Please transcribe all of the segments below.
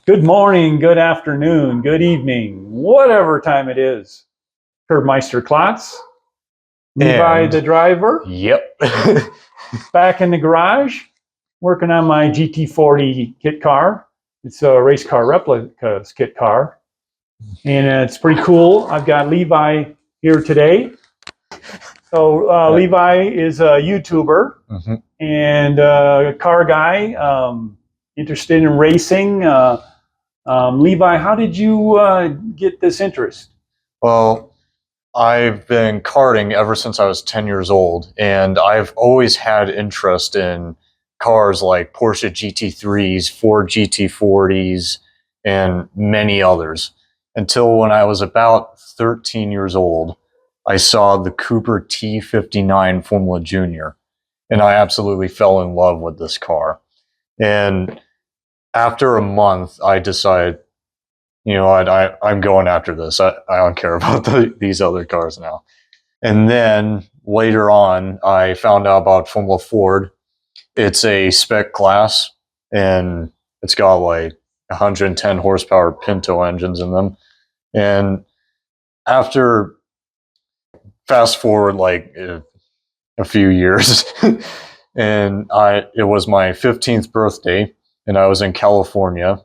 Good morning, good afternoon, good evening, whatever time it is. Curbmeister Klotz, Levi the driver. Yep. Back in the garage, working on my GT40 kit car. It's a race car replica kit car. And it's pretty cool. I've got Levi here today. So Levi is a YouTuber and a car guy, interested in racing. Levi, how did you get this interest? Well, I've been karting ever since I was 10 years old, and I've always had interest in cars like Porsche GT3s, Ford GT40s, and many others. Until when I was about 13 years old, I saw the Cooper T59 Formula Junior, and I absolutely fell in love with this car. And after a month, I decided, you know what, I'm going after this. I don't care about these other cars now. And then later on, I found out about Formula Ford. It's a spec class, and it's got like 110 horsepower Pinto engines in them. And after fast forward like a few years, and it was my 15th birthday, and I was in California.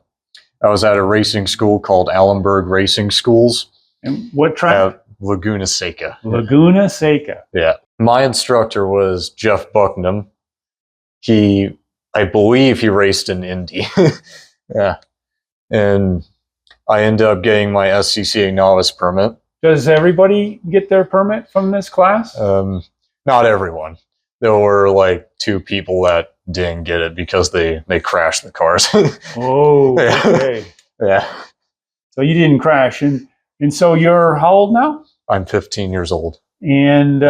I was at a racing school called Allenberg Racing Schools. And what track? At Laguna Seca. Laguna Seca. Yeah. My instructor was Jeff Bucknam. I believe he raced in Indy. Yeah. And I ended up getting my SCCA novice permit. Does everybody get their permit from this class? Not everyone. There were like 2 people that didn't get it because they crashed the cars. Oh, okay. Yeah. So you didn't crash. And so you're how old now? I'm 15 years old. And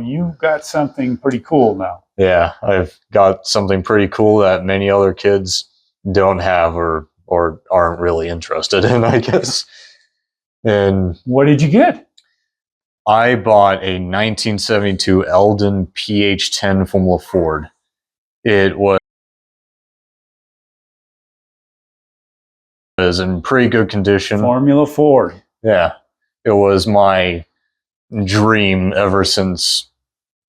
you've got something pretty cool now. Yeah, I've got something pretty cool that many other kids don't have or aren't really interested in, I guess. And what did you get? I bought a 1972 Eldon PH10 Formula Ford. It was in pretty good condition. Formula Ford. Yeah, it was my dream ever since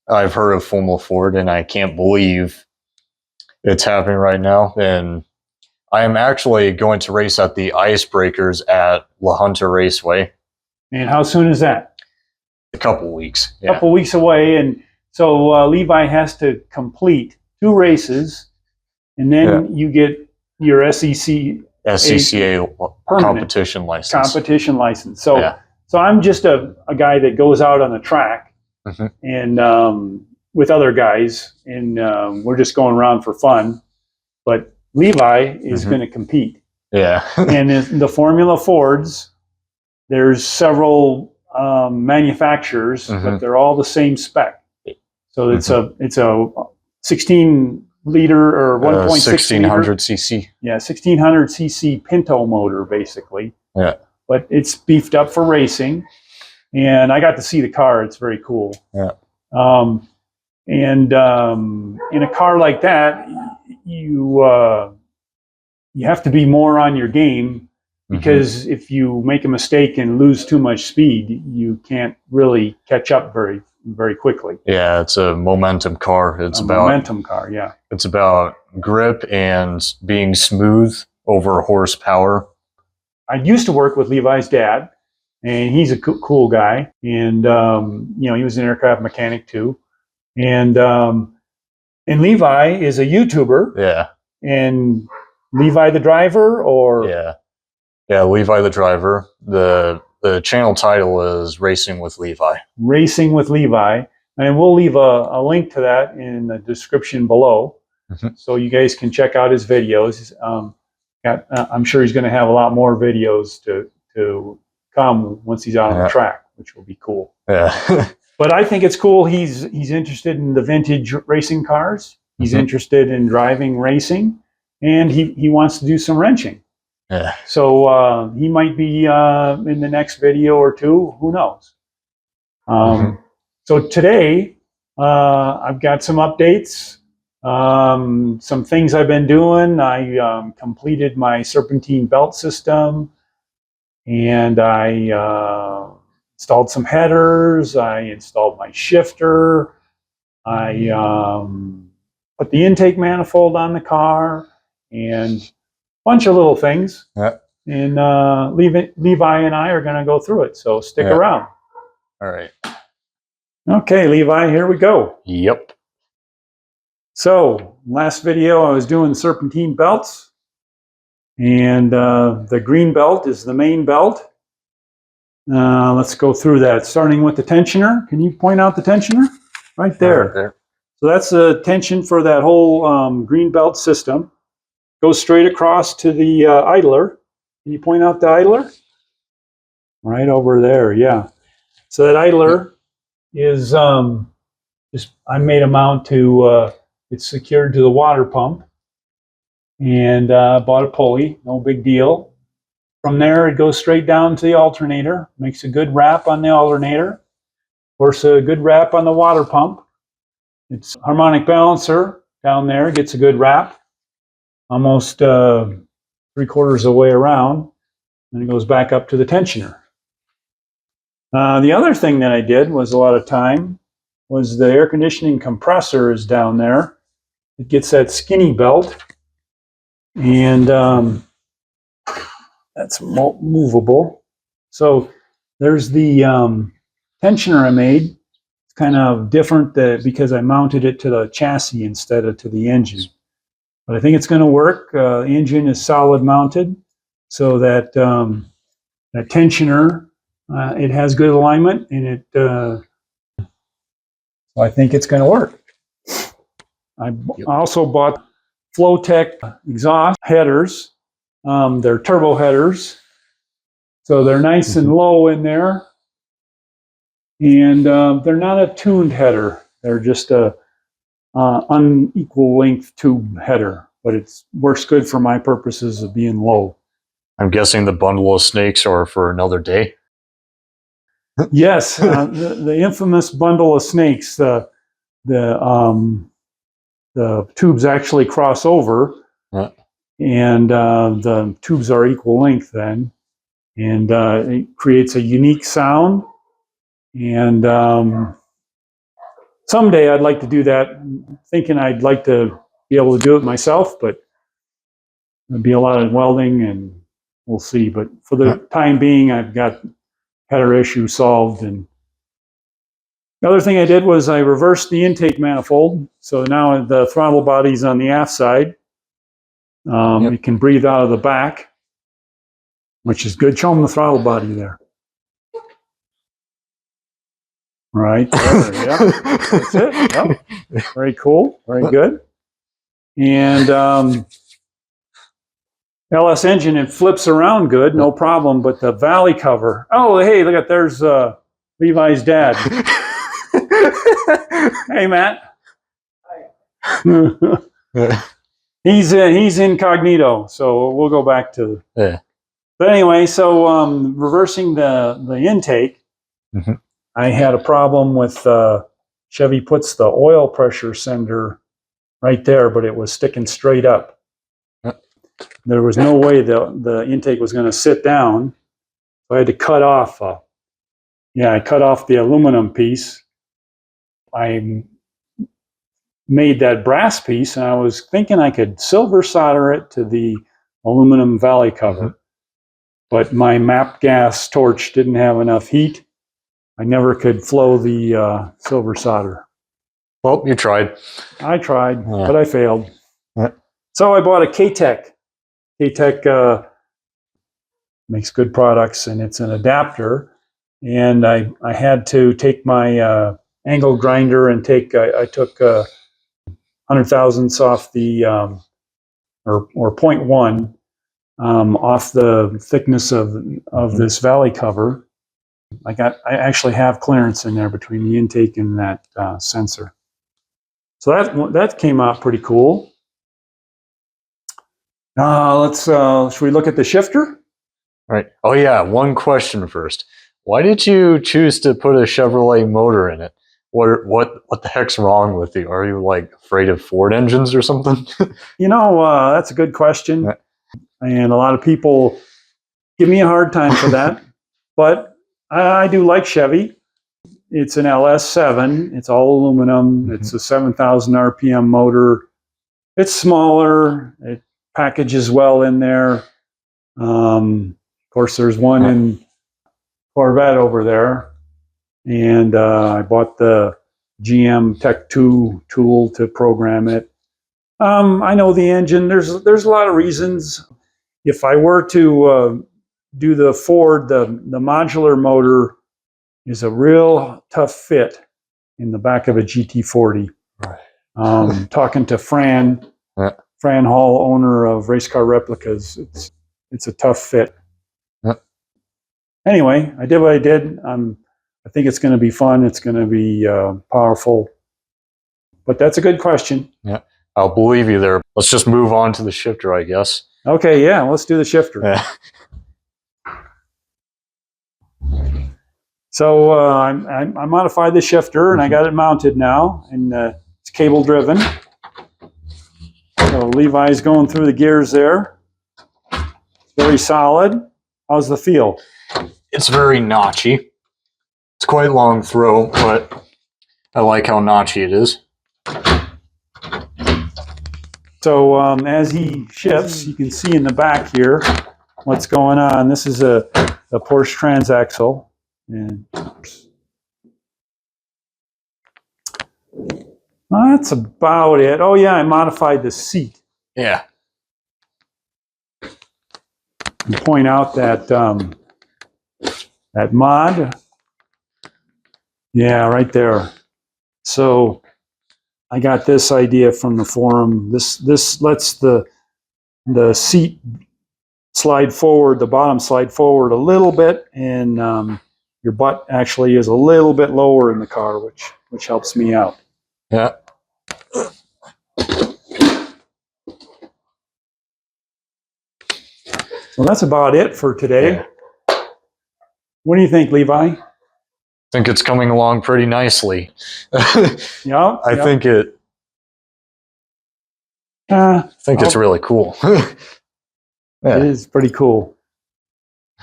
I've heard of Formula Ford, and I can't believe it's happening right now. And I am actually going to race at the Icebreakers at La Junta Raceway. And how soon is that? A couple weeks. A couple weeks away. And so Levi has to complete 2 races, and then you get your SCCA competition license. So I'm just a guy that goes out on the track and with other guys, and we're just going around for fun. But Levi is going to compete. Yeah. And the Formula Fords, there's several manufacturers, but they're all the same spec. So it's a 16 liter or 1.6 1600 cc. Yeah, 1600 cc Pinto motor basically. Yeah. But it's beefed up for racing, and I got to see the car. It's very cool. Yeah. In a car like that, you have to be more on your game, because if you make a mistake and lose too much speed, you can't really catch up very, very quickly. Yeah, it's a momentum car. It's about momentum car. Yeah. It's about grip and being smooth over horsepower. I used to work with Levi's dad, and he's a cool guy. And he was an aircraft mechanic too. And Levi is a YouTuber. Yeah. And Levi the driver, or yeah, Levi the driver. The channel title is Racing with Levi. Racing with Levi, and we'll leave a link to that in the description below, so you guys can check out his videos. I'm sure he's going to have a lot more videos to come once he's out on the track, which will be cool. Yeah. But I think it's cool. He's interested in the vintage racing cars. He's interested in driving racing, and he wants to do some wrenching. Yeah. So he might be in the next video or 2. Who knows? So today I've got some updates. Some things I've been doing, I completed my serpentine belt system, and I installed some headers, I installed my shifter, I put the intake manifold on the car, and a bunch of little things. Yeah. And Levi and I are going to go through it, so stick around. All right. Okay, Levi, here we go. Yep. So, last video I was doing serpentine belts, and the green belt is the main belt. Let's go through that, starting with the tensioner. Can you point out the tensioner? Right there. Right there. So that's the tension for that whole green belt system. Goes straight across to the idler. Can you point out the idler? Right over there, yeah. So that idler is I made a mount to, it's secured to the water pump, and bought a pulley, no big deal. From there, it goes straight down to the alternator, makes a good wrap on the alternator. Of course, a good wrap on the water pump. It's harmonic balancer down there, gets a good wrap, almost 3/4 of the way around, and it goes back up to the tensioner. The other thing that I did was a lot of time was the air conditioning compressor is down there. It gets that skinny belt, and that's movable. So there's the tensioner I made. It's kind of different because I mounted it to the chassis instead of to the engine. But I think it's going to work. The engine is solid mounted, so that that tensioner, it has good alignment, and so I think it's going to work. I also bought Flowtech exhaust headers. They're turbo headers, so they're nice and low in there, and they're not a tuned header. They're just a unequal length tube header, but it works good for my purposes of being low. I'm guessing the bundle of snakes are for another day. Yes, the infamous bundle of snakes. The tubes actually cross over, and the tubes are equal length then, and it creates a unique sound. And someday I'd like to do that. Thinking I'd like to be able to do it myself, but there'd be a lot of welding, and we'll see. But for the time being, I've got header issue solved. And the other thing I did was I reversed the intake manifold. So now the throttle body's on the aft side. You can breathe out of the back, which is good. Show them the throttle body there. Right there, yeah. That's it. Yep. Very cool. Very good. And LS engine, it flips around good, no problem. But the valley cover. Oh, hey, look at there's Levi's dad. Hey, Matt. Hi. He's incognito, so we'll go back to. Yeah. But anyway, so reversing the intake, I had a problem with Chevy puts the oil pressure sender right there, but it was sticking straight up. There was no way the intake was going to sit down, so I had to cut off. I cut off the aluminum piece. I made that brass piece, and I was thinking I could silver solder it to the aluminum valley cover, but my MAP gas torch didn't have enough heat. I never could flow the silver solder. Well, you tried. I tried, but I failed. So I bought a K-Tech. K-Tech makes good products, and it's an adapter. And I had to take my angle grinder and I took 100 thousandths off the, or 0.1 off the thickness of this valley cover. I actually have clearance in there between the intake and that sensor. So that came out pretty cool. Should we look at the shifter? Right. Oh yeah, one question first. Why did you choose to put a Chevrolet motor in it? What the heck's wrong with you? Are you like afraid of Ford engines or something? That's a good question. Yeah. And a lot of people give me a hard time for that. But I do like Chevy. It's an LS7. It's all aluminum. Mhm. It's a 7,000 RPM motor. It's smaller. It packages well in there. Of course, there's one in Corvette over there. And I bought the GM Tech 2 tool to program it. I know the engine. There's a lot of reasons. If I were to do the Ford, the modular motor is a real tough fit in the back of a GT40. Right. Talking to Fran Hall, owner of Race Car Replicas, it's a tough fit. Yeah. Anyway, I did what I did. I think it's going to be fun. It's going to be powerful. But that's a good question. Yeah, I'll believe you there. Let's just move on to the shifter, I guess. Okay, yeah, let's do the shifter. Yeah. So I modified the shifter and I got it mounted now, and it's cable driven. So Levi's going through the gears there. Very solid. How's the feel? It's very notchy. It's quite long throw, but I like how notchy it is. So as he shifts, you can see in the back here what's going on. This is a Porsche transaxle. And that's about it. Oh yeah, I modified the seat. Yeah. And point out that that mod. Yeah, right there. So I got this idea from the forum. This lets the seat slide forward, the bottom slide forward a little bit, and your butt actually is a little bit lower in the car, which helps me out. Yeah. So that's about it for today. Yeah. What do you think, Levi? I think it's coming along pretty nicely. Yeah. I think it's really cool. Yeah. It is pretty cool.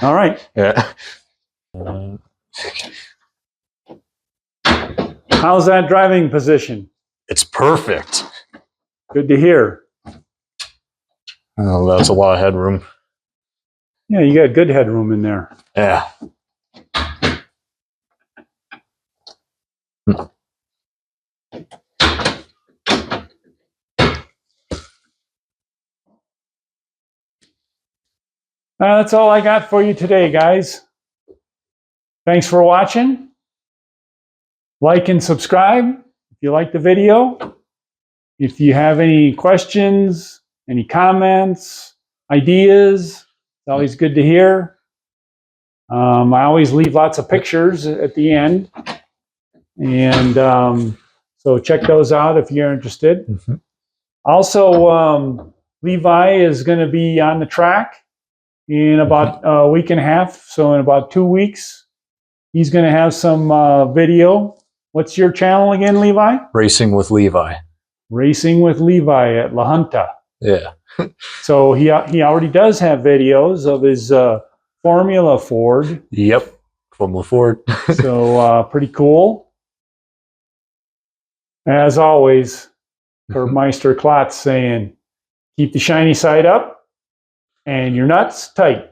All right. Yeah. How's that driving position? It's perfect. Good to hear. Oh, that's a lot of headroom. Yeah, you got good headroom in there. Yeah. That's all I got for you today, guys. Thanks for watching. Like and subscribe if you like the video. If you have any questions, any comments, ideas, it's always good to hear. I always leave lots of pictures at the end. And so check those out if you're interested. Mm-hmm. Also, Levi is going to be on the track in about a week and a half. So in about 2 weeks, he's going to have some video. What's your channel again, Levi? Racing with Levi. Racing with Levi at La Junta. Yeah. So he already does have videos of his Formula Ford. Yep. Formula Ford. So pretty cool. As always, Curbmeister Klotz saying, keep the shiny side up and your nuts tight.